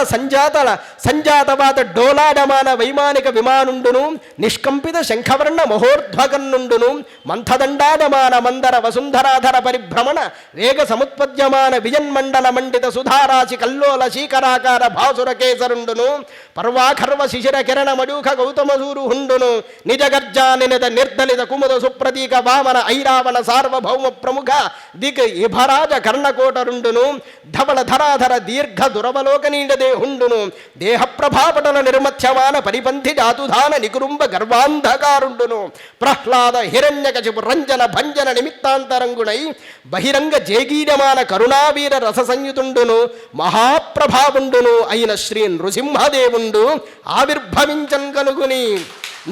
సంజాతవాద డోలాడమాన వైమానిక విమానుండును నిష్కంపిత శంఖవర్ణ మహోర్ధ్వగన్నుండును మంథదండాడమాన మందర వసుంధరాధర పరిభ్రమణ వేగ సముత్పద్యమాన విజన్మండల మండిత సుధారాశి కల్లోల శీకరాకార భాసుర కేసరుండును పర్వాఖర్వ శిశిర కిరణ మడూఖ గౌతమసూరు హుండును నిజగర్జానినిత నిర్దలిత కుముద సుప్రతీక వామన ఐరావణ సార్వభౌమ ప్రముఖ దిగ్ ఇభరాజ కర్ణకోటరుండును ధవళ ధరాధర దీర్ఘ దురవలోకనీడదే హుండును దేహ ప్రభాపటల నిర్మథ్యమాన పరిపంథి జాతుధాన నికురుంబ గర్వాంధకారుండును ప్రహ్లాద హిరణ్యకశిపు రంజన భంజన నిమిత్తాంతరంగుణై బహిరంగ జేగీయమాన కరుణావీర రస సంయుతుండును మహాప్రభావుండును అయిన శ్రీ నృసింహదేవుండు ఆవిర్భవించన్ కనుగుని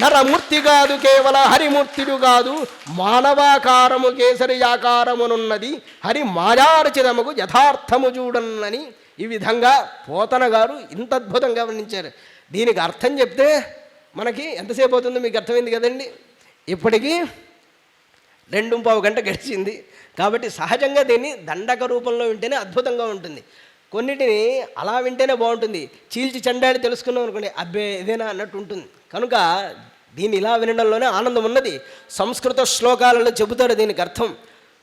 నరమూర్తి కాదు కేవల హరిమూర్తిడు కాదు మానవాకారము కేసరియాకారమునున్నది హరి మాయారచితముకు యథార్థము చూడన్నని ఈ విధంగా పోతన గారు ఇంత అద్భుతంగా వర్ణించారు. దీనికి అర్థం చెప్తే మనకి ఎంతసేపు అవుతుందో మీకు అర్థమైంది కదండి. ఇప్పటికీ 2.25 గంట గడిచింది కాబట్టి సహజంగా దీన్ని దండక రూపంలో వింటేనే అద్భుతంగా ఉంటుంది. కొన్నిటిని అలా వింటేనే బాగుంటుంది. చీల్చి చెండాడి తెలుసుకున్నాం అనుకోండి అబ్బే ఇదేనా అన్నట్టు ఉంటుంది. కనుక దీన్ని ఇలా వినడంలోనే ఆనందం ఉన్నది. సంస్కృత శ్లోకాలలో చెబుతారు దీనికి అర్థం.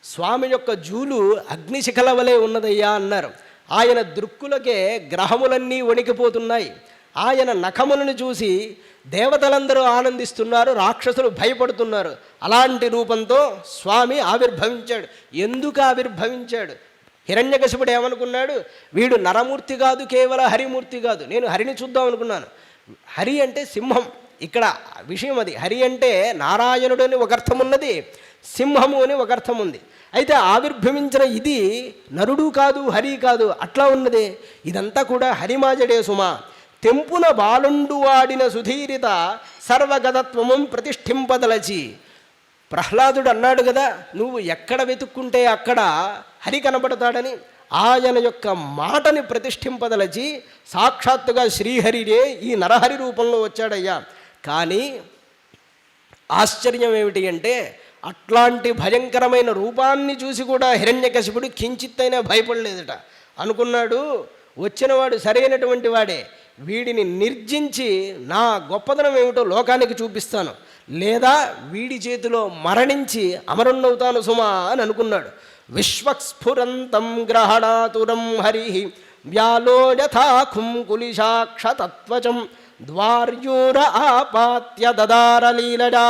స్వామి యొక్క జూలు అగ్నిశిఖల వలె ఉన్నదయ్యా అన్నారు. ఆయన దృక్కులకే గ్రహములన్నీ వణికిపోతున్నాయి. ఆయన నఖములను చూసి దేవతలందరూ ఆనందిస్తున్నారు, రాక్షసులు భయపడుతున్నారు. అలాంటి రూపంతో స్వామి ఆవిర్భవించాడు. ఎందుకు ఆవిర్భవించాడు? హిరణ్యకశిపుడు ఏమనుకున్నాడు? వీడు నరమూర్తి కాదు, కేవల హరిమూర్తి కాదు, నేను హరిని చూద్దాం అనుకున్నాను. హరి అంటే సింహం, ఇక్కడ విషయం అది. హరి అంటే నారాయణుడు అని ఒక అర్థం ఉన్నది, సింహము అని ఒక అర్థం ఉంది. అయితే ఆవిర్భవించిన ఇది నరుడు కాదు, హరి కాదు, అట్లా ఉన్నది. ఇదంతా కూడా హరిమాజడే సుమా. తెంపున బాలుండు వాడిన సుధీరిత సర్వగతత్వము ప్రతిష్ఠింపదలచి. ప్రహ్లాదుడు అన్నాడు కదా, నువ్వు ఎక్కడ వెతుక్కుంటే అక్కడ హరి కనబడతాడని. ఆయన యొక్క మాటని ప్రతిష్ఠింపదలచి సాక్షాత్తుగా శ్రీహరినే ఈ నరహరి రూపంలో వచ్చాడయ్యా. కానీ ఆశ్చర్యం ఏమిటి అంటే, అట్లాంటి భయంకరమైన రూపాన్ని చూసి కూడా హిరణ్యకశిపుడు కించిత్తైనా భయపడలేదట. అనుకున్నాడు, వచ్చినవాడు సరైనటువంటి వాడే, వీడిని నిర్జించి నా గొప్పదనం ఏమిటో లోకానికి చూపిస్తాను, లేదా వీడి చేతిలో మరణించి అమరుణ్ణవుతాను సుమా అని అనుకున్నాడు. విశ్వస్ఫురంతం గ్రహణాతురం హరి వ్యాలో యథాఖుం కులిశాక్షతత్వచం ద్వార్యూర ఆపాత్య దదారలీలజా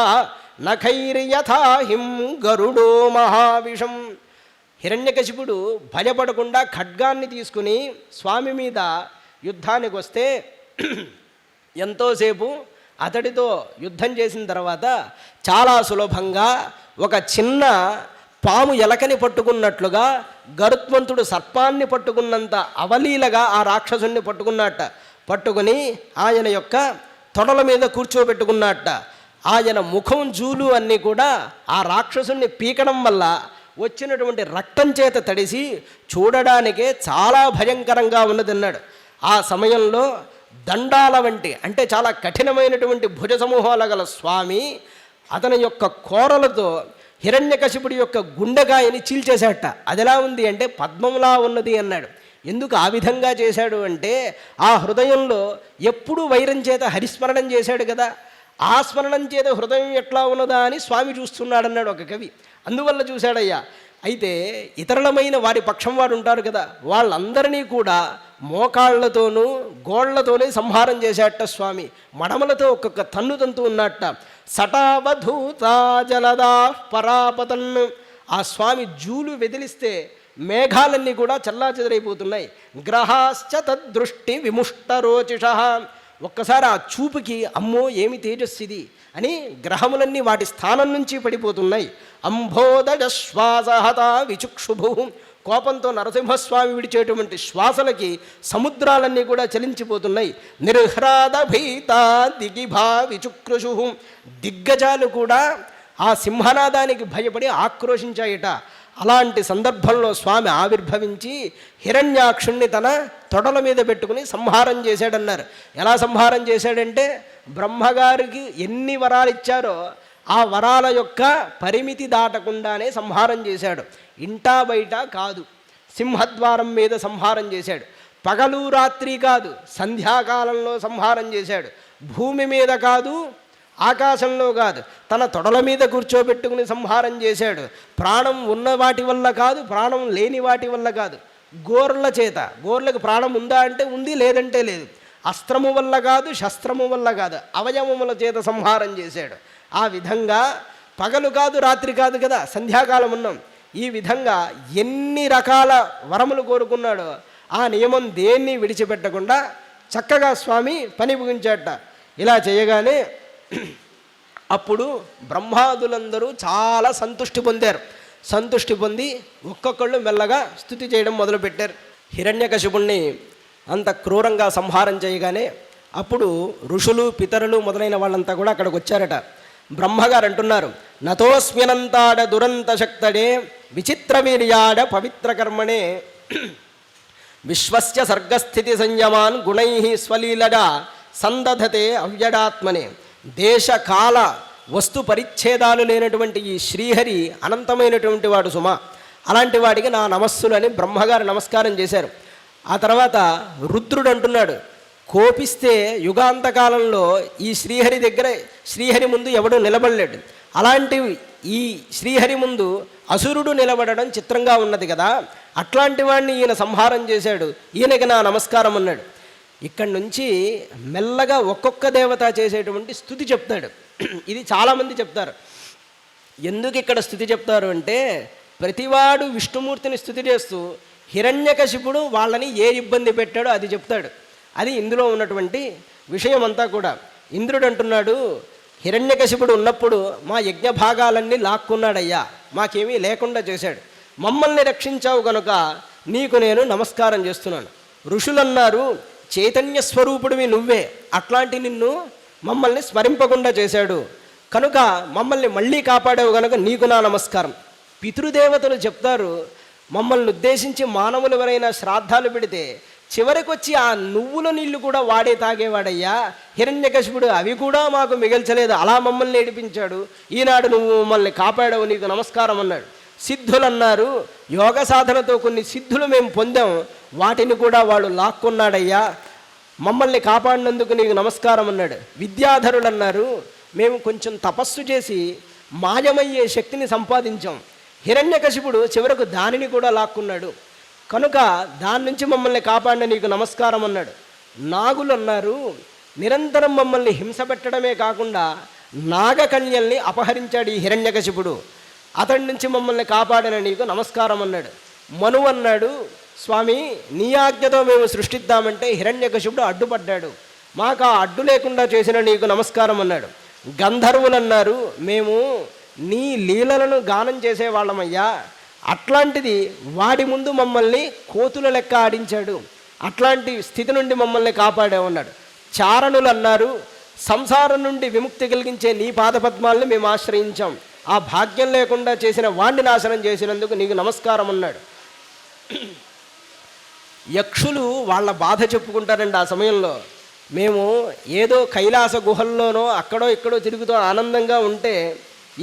నఖైర్యథాహిం గరుడో మహావిషం. హిరణ్యకశిపుడు భయపడకుండా ఖడ్గాన్ని తీసుకుని స్వామి మీద యుద్ధానికి వస్తే ఎంతోసేపు అతడితో యుద్ధం చేసిన తర్వాత చాలా సులభంగా ఒక చిన్న పాము ఎలకని పట్టుకున్నట్లుగా గరుత్మంతుడు సర్పాన్ని పట్టుకున్నంత అవలీలగా ఆ రాక్షసుని పట్టుకున్నట్ట. పట్టుకుని ఆయన యొక్క తొడల మీద కూర్చోబెట్టుకున్నట్ట. ఆయన ముఖం జూలు అన్నీ కూడా ఆ రాక్షసుని పీకడం వల్ల వచ్చినటువంటి రక్తం చేత తడిసి చూడడానికే చాలా భయంకరంగా ఉన్నదన్నాడు. ఆ సమయంలో దండాల వంటి అంటే చాలా కఠినమైనటువంటి భుజ సమూహాల గల స్వామి అతని యొక్క కోరలతో హిరణ్యకశిపుడి యొక్క గుండెకాయని చీల్చేశాట. అది ఎలా ఉంది అంటే పద్మంలా ఉన్నది అన్నాడు. ఎందుకు ఆ విధంగా చేశాడు అంటే, ఆ హృదయంలో ఎప్పుడూ వైరం చేత హరిస్మరణం చేశాడు కదా, ఆ స్మరణం చేత హృదయం ఎట్లా ఉన్నదా అని స్వామి చూస్తున్నాడన్నాడు ఒక కవి. అందువల్ల చూశాడయ్యా. అయితే ఇతరులమైన వారి పక్షం వాడు ఉంటారు కదా, వాళ్ళందరినీ కూడా మోకాళ్లతోనూ గోళ్లతోనే సంహారం చేశాట స్వామి. మడమలతో ఒక్కొక్క తన్ను తంతు ఉన్నట్ట. సటావధూతా జలదా పరాపతన్. ఆ స్వామి జూలు వెదిలిస్తే మేఘాలన్నీ కూడా చల్లాచెదరైపోతున్నాయి. గ్రహాశ్చ తద్దృష్టి విముష్టరోచిష. ఒక్కసారి ఆ చూపుకి అమ్మో ఏమి తేజస్సిది అని గ్రహములన్నీ వాటి స్థానం నుంచి పడిపోతున్నాయి. అంబోదజ శ్వాసహత విచుక్షుభు. కోపంతో నరసింహస్వామి విడిచేటువంటి శ్వాసలకి సముద్రాలన్నీ కూడా చలించిపోతున్నాయి. నిర్హ్రాద భీత దిగిభా విచుక్రుషు. దిగ్గజాలు కూడా ఆ సింహనాదానికి భయపడి ఆక్రోశించాయిట. అలాంటి సందర్భంలో స్వామి ఆవిర్భవించి హిరణ్యాక్షుణ్ణి తన తొడల మీద పెట్టుకుని సంహారం చేశాడన్నారు. ఎలా సంహారం చేశాడంటే, బ్రహ్మగారికి ఎన్ని వరాలు ఇచ్చారో ఆ వరాల యొక్క పరిమితి దాటకుండానే సంహారం చేశాడు. ఇంటా బయట కాదు, సింహద్వారం మీద సంహారం చేశాడు. పగలు రాత్రి కాదు, సంధ్యాకాలంలో సంహారం చేశాడు. భూమి మీద కాదు, ఆకాశంలో కాదు, తన తొడల మీద కూర్చోబెట్టుకుని సంహారం చేశాడు. ప్రాణం ఉన్న వాటి వల్ల కాదు, ప్రాణం లేని వాటి వల్ల కాదు, గోర్ల చేత. గోర్లకు ప్రాణం ఉందా అంటే ఉంది, లేదంటే లేదు. అస్త్రము వల్ల కాదు, శస్త్రము వల్ల కాదు, అవయవముల చేత సంహారం చేశాడు. ఆ విధంగా పగలు కాదు, రాత్రి కాదు కదా, సంధ్యాకాలం ఉన్నాం. ఈ విధంగా ఎన్ని రకాల వరములు కోరుకున్నాడో ఆ నియమం దేన్ని విడిచిపెట్టకుండా చక్కగా స్వామి పని ముగించాట. ఇలా చేయగానే అప్పుడు బ్రహ్మాదులందరూ చాలా సంతృష్టి పొందారు. సంతృష్టి పొంది ఒక్కొక్కళ్ళు మెల్లగా స్తుతి చేయడం మొదలుపెట్టారు. హిరణ్యకశిపుణ్ణి అంత క్రూరంగా సంహారం చేయగానే అప్పుడు ఋషులు, పితరులు మొదలైన వాళ్ళంతా కూడా అక్కడికి వచ్చారట. బ్రహ్మగారు అంటున్నారు, నతోస్మ్యనంతాడ దురంత శక్తడే విచిత్రవీర్యాడ పవిత్ర కర్మణే విశ్వస్య సర్గస్థితి సంయమాన్ గుణై స్వలీలగా సందధతే అవ్యడాత్మనే. దేశకాల వస్తు పరిచ్ఛేదాలు లేనటువంటి ఈ శ్రీహరి అనంతమైనటువంటి వాడు సుమా. అలాంటి వాడికి నా నమస్సులు అని బ్రహ్మగారు నమస్కారం చేశారు. ఆ తర్వాత రుద్రుడు అంటున్నాడు, కోపిస్తే యుగాంతకాలంలో ఈ శ్రీహరి దగ్గర, శ్రీహరి ముందు ఎవడూ నిలబడలేడు. అలాంటి ఈ శ్రీహరి ముందు అసురుడు నిలబడడం చిత్రంగా ఉన్నది కదా, అట్లాంటి వాడిని ఈయన సంహారం చేశాడు, ఈయనకి నా నమస్కారం అన్నాడు. ఇక్కడి నుంచి మెల్లగా ఒక్కొక్క దేవత చేసేటువంటి స్తుతి చెప్తాడు. ఇది చాలామంది చెప్తారు. ఎందుకు ఇక్కడ స్తుతి చెప్తారు అంటే, ప్రతివాడు విష్ణుమూర్తిని స్తుతి చేస్తూ హిరణ్యకశిపుడు వాళ్ళని ఏ ఇబ్బంది పెట్టాడో అది చెప్తాడు. అది ఇందులో ఉన్నటువంటి విషయం అంతా కూడా. ఇంద్రుడు అంటున్నాడు, హిరణ్యకశిపుడు ఉన్నప్పుడు మా యజ్ఞ భాగాలన్నీ లాక్కున్నాడయ్యా, మాకేమీ లేకుండా చేశాడు. మమ్మల్ని రక్షించావు కనుక నీకు నేను నమస్కారం చేస్తున్నాను. ఋషులన్నారు, చైతన్య స్వరూపుడివి నువ్వే, అట్లాంటి నిన్ను మమ్మల్ని స్మరింపకుండా చేశాడు కనుక మమ్మల్ని మళ్ళీ కాపాడావు కనుక నీకు నా నమస్కారం. పితృదేవతలు చెప్తారు, మమ్మల్ని ఉద్దేశించి మానవులు ఎవరైనా శ్రాద్ధాలు పెడితే చివరికి వచ్చి ఆ నువ్వుల నీళ్లు కూడా వాడే తాగేవాడయ్యా హిరణ్యకశిపుడు, అవి కూడా మాకు మిగల్చలేదు, అలా మమ్మల్ని ఏడిపించాడు. ఈనాడు నువ్వు మమ్మల్ని కాపాడావు, నీకు నమస్కారం అన్నాడు. సిద్ధులు అన్నారు, యోగ సాధనతో కొన్ని సిద్ధులు మేము పొందాం, వాటిని కూడా వాడు లాక్కున్నాడయ్యా, మమ్మల్ని కాపాడినందుకు నీకు నమస్కారం అన్నాడు. విద్యాధరులు అన్నారు, మేము కొంచెం తపస్సు చేసి మాయమయ్యే శక్తిని సంపాదించాం, హిరణ్యకశిపుడు చివరకు దానిని కూడా లాక్కున్నాడు కనుక దాని నుంచి మమ్మల్ని కాపాడిన నీకు నమస్కారం అన్నాడు. నాగులు అన్నారు, నిరంతరం మమ్మల్ని హింస పెట్టడమే కాకుండా నాగకన్యల్ని అపహరించాడు ఈ హిరణ్యకశిపుడు, అతడి నుంచి మమ్మల్ని కాపాడిన నీకు నమస్కారం అన్నాడు. మను అన్నాడు, స్వామి నీ ఆజ్ఞతో మేము సృష్టిద్దామంటే హిరణ్యకశిపుడు అడ్డుపడ్డాడు, మాకు ఆ అడ్డు లేకుండా చేసిన నీకు నమస్కారం అన్నాడు. గంధర్వులు అన్నారు, మేము నీ లీలలను గానం చేసేవాళ్ళమయ్యా, అట్లాంటిది వాడి ముందు మమ్మల్ని కోతుల లెక్క ఆడించాడు, అట్లాంటి స్థితి నుండి మమ్మల్ని కాపాడామన్నాడు. చారణులు అన్నారు, సంసారం నుండి విముక్తి కలిగించే నీ పాదపద్మాలను మేము ఆశ్రయించాం, ఆ భాగ్యం లేకుండా చేసిన వాణ్ణి నాశనం చేసినందుకు నీకు నమస్కారం అన్నాడు. యక్షులు వాళ్ళ బాధ చెప్పుకుంటారండి ఆ సమయంలో. మేము ఏదో కైలాస గుహల్లోనో అక్కడో ఇక్కడో తిరుగుతూ ఆనందంగా ఉంటే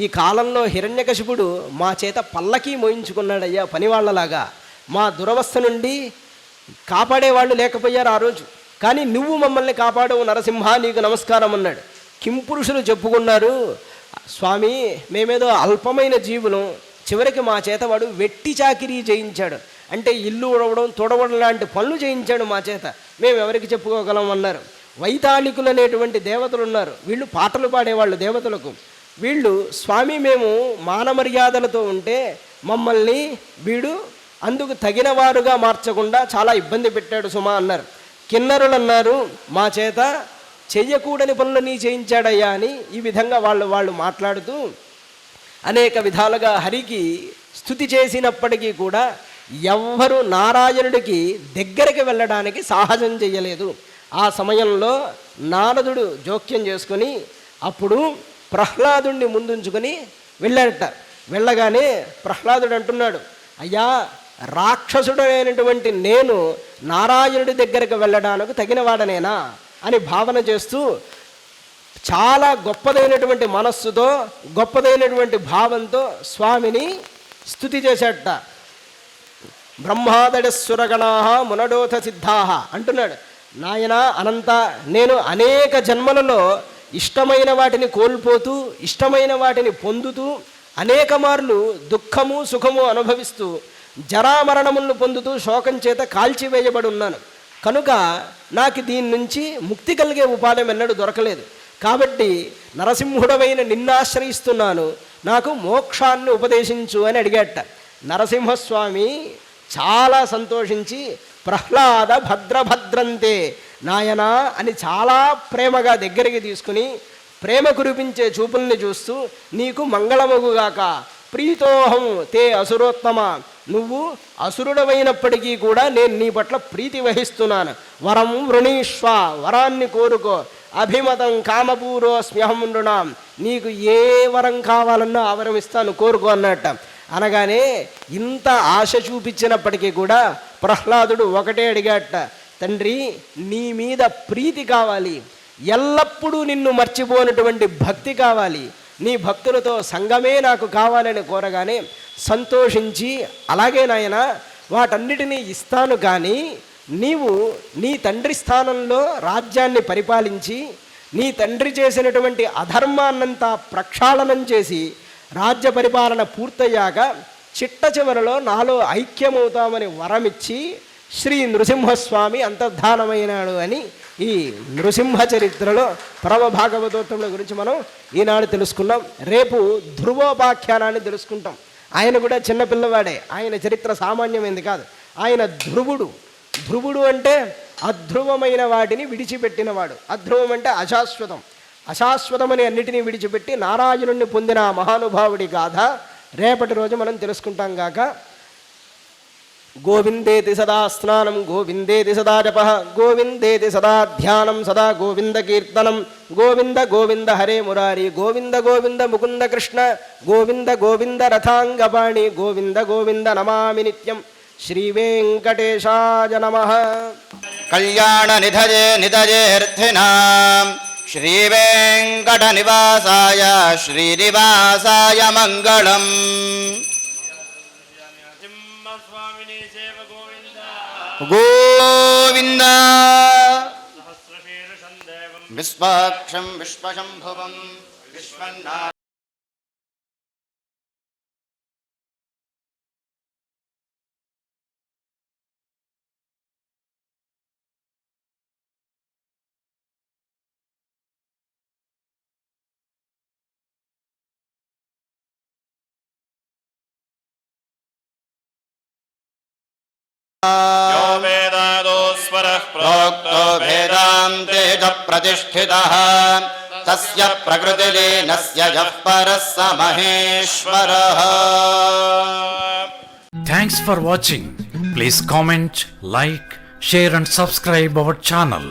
ఈ కాలంలో హిరణ్యకశిపుడు మా చేత పల్లకీ మోయించుకున్నాడయ్యా పనివాళ్లలాగా, మా దురవస్థ నుండి కాపాడేవాళ్ళు లేకపోయారు ఆ రోజు, కానీ నువ్వు మమ్మల్ని కాపాడవు నరసింహ, నీకు నమస్కారం అన్నాడు. కింపురుషులు చెప్పుకున్నారు, స్వామి మేమేదో అల్పమైన జీవులు, చివరికి మా చేత వాడు వెట్టి చాకిరీ చేయించాడు, అంటే ఇల్లు ఉడవడం తొడవడం లాంటి పనులు చేయించాడు మా చేత, మేము ఎవరికి చెప్పుకోగలం అన్నారు. వైతాళికులు అనేటువంటి దేవతలు ఉన్నారు, వీళ్ళు పాటలు పాడేవాళ్ళు దేవతలకు. వీళ్ళు, స్వామి మేము మానమర్యాదలతో ఉంటే మమ్మల్ని వీడు అందుకు తగిన వారుగా మార్చకుండా చాలా ఇబ్బంది పెట్టాడు సుమా అన్నారు. కిన్నరులు అన్నారు, మా చేత చెయ్యకూడని పనులని చేయించాడయ్యా అని. ఈ విధంగా వాళ్ళు మాట్లాడుతూ అనేక విధాలుగా హరికి స్తుతి చేసినప్పటికీ కూడా ఎవ్వరూ నారాయణుడికి దగ్గరికి వెళ్ళడానికి సాహసం చెయ్యలేదు. ఆ సమయంలో నారదుడు జోక్యం చేసుకొని అప్పుడు ప్రహ్లాదుడిని ముందుంచుకొని వెళ్ళాడట. వెళ్ళగానే ప్రహ్లాదుడు అంటున్నాడు, అయ్యా రాక్షసుడైనటువంటి నేను నారాయణుడి దగ్గరికి వెళ్ళడానికి తగినవాడనేనా అని భావన చేస్తూ చాలా గొప్పదైనటువంటి మనస్సుతో గొప్పదైనటువంటి భావంతో స్వామిని స్తుతి చేశాడట. బ్రహ్మాదడస్సురగణాహ మునడోథ సిద్ధాహ అంటున్నాడు, నాయన అనంత, నేను అనేక జన్మలలో ఇష్టమైన వాటిని కోల్పోతూ ఇష్టమైన వాటిని పొందుతూ అనేక మార్లు దుఃఖము సుఖము అనుభవిస్తూ జరామరణములను పొందుతూ శోకం చేత కాల్చివేయబడి ఉన్నాను కనుక నాకు దీని నుంచి ముక్తి కలిగే ఉపాయం ఎన్నడూ దొరకలేదు. కాబట్టి నరసింహుడవైన నిన్నాశ్రయిస్తున్నాను, నాకు మోక్షాన్ని ఉపదేశించు అని అడిగాట. నరసింహస్వామి చాలా సంతోషించి ప్రహ్లాద భద్రభద్రంతే నాయనా అని చాలా ప్రేమగా దగ్గరికి తీసుకుని ప్రేమ కురిపించే చూపుల్ని చూస్తూ, నీకు మంగళమగుగాక, ప్రీతోహం తే అసురోత్తమ, నువ్వు అసురుడవైనప్పటికీ కూడా నేను నీ పట్ల ప్రీతి వహిస్తున్నాను, వరం వృణీష్వ, వరాన్ని కోరుకో, అభిమతం కామపూరో స్మ్యహముండునాం, నీకు ఏ వరం కావాలన్నా ఆ వరం ఇస్తాను కోరుకో అన్నట్ట. అనగానే ఇంత ఆశ చూపించినప్పటికీ కూడా ప్రహ్లాదుడు ఒకటే అడిగాట, తండ్రి నీ మీద ప్రీతి కావాలి, ఎల్లప్పుడూ నిన్ను మర్చిపోనటువంటి భక్తి కావాలి, నీ భక్తులతో సంగమే నాకు కావాలని కోరగానే సంతోషించి, అలాగే నాయన వాటన్నిటినీ ఇస్తాను, కానీ నీవు నీ తండ్రి స్థానంలో రాజ్యాన్ని పరిపాలించి నీ తండ్రి చేసినటువంటి అధర్మాన్నంతా ప్రక్షాళనం చేసి రాజ్య పరిపాలన పూర్తయ్యాక చిట్ట చివరలో నాలో ఐక్యమవుతామని వరమిచ్చి శ్రీ నృసింహస్వామి అంతర్ధానమైనాడు అని ఈ నృసింహ చరిత్రలో పరమ భాగవతోత్తముల గురించి మనం ఈనాడు తెలుసుకున్నాం. రేపు ధ్రువోపాఖ్యానాన్ని తెలుసుకుంటాం. ఆయన కూడా చిన్నపిల్లవాడే. ఆయన చరిత్ర సామాన్యమైంది కాదు. ఆయన ధ్రువుడు. ధ్రువుడు అంటే అధ్రువమైన వాటిని విడిచిపెట్టినవాడు. అధ్రువం అంటే అశాశ్వతం. అశాశ్వతమని అన్నిటినీ విడిచిపెట్టి నారాయణుణ్ణి పొందిన మహానుభావుడి గాథ రేపటి రోజు మనం తెలుసుకుంటాం గాక. గోవిందేతి సదా స్నానం, గోవిందేతి సదా జప, గోవిందేతి సదా ధ్యానం, సదా గోవింద కీర్తనం, గోవింద గోవింద హరే మురారి, గోవింద గోవింద ముకుంద కృష్ణ, గోవింద గోవింద రథాంగపాణి, గోవింద గోవింద నమామి నిత్యం. శ్రీ వెంకటేశాయ నమః. కళ్యాణ నిధయే నిధయేర్థినాం శ్రీ వెంకట నివాసాయ శ్రీనివాసాయ మంగళం. గోవింద విశ్వాక్షం విశ్వశంభువం విశ్వన్నా यो वेदादो स्वरः प्रोक्तो वेदान्ते च प्रतिष्ठितः तस्य प्रकृतिलीनस्य यः परः स महेश्वरः. Thanks for watching. Please comment, like, share and subscribe our channel.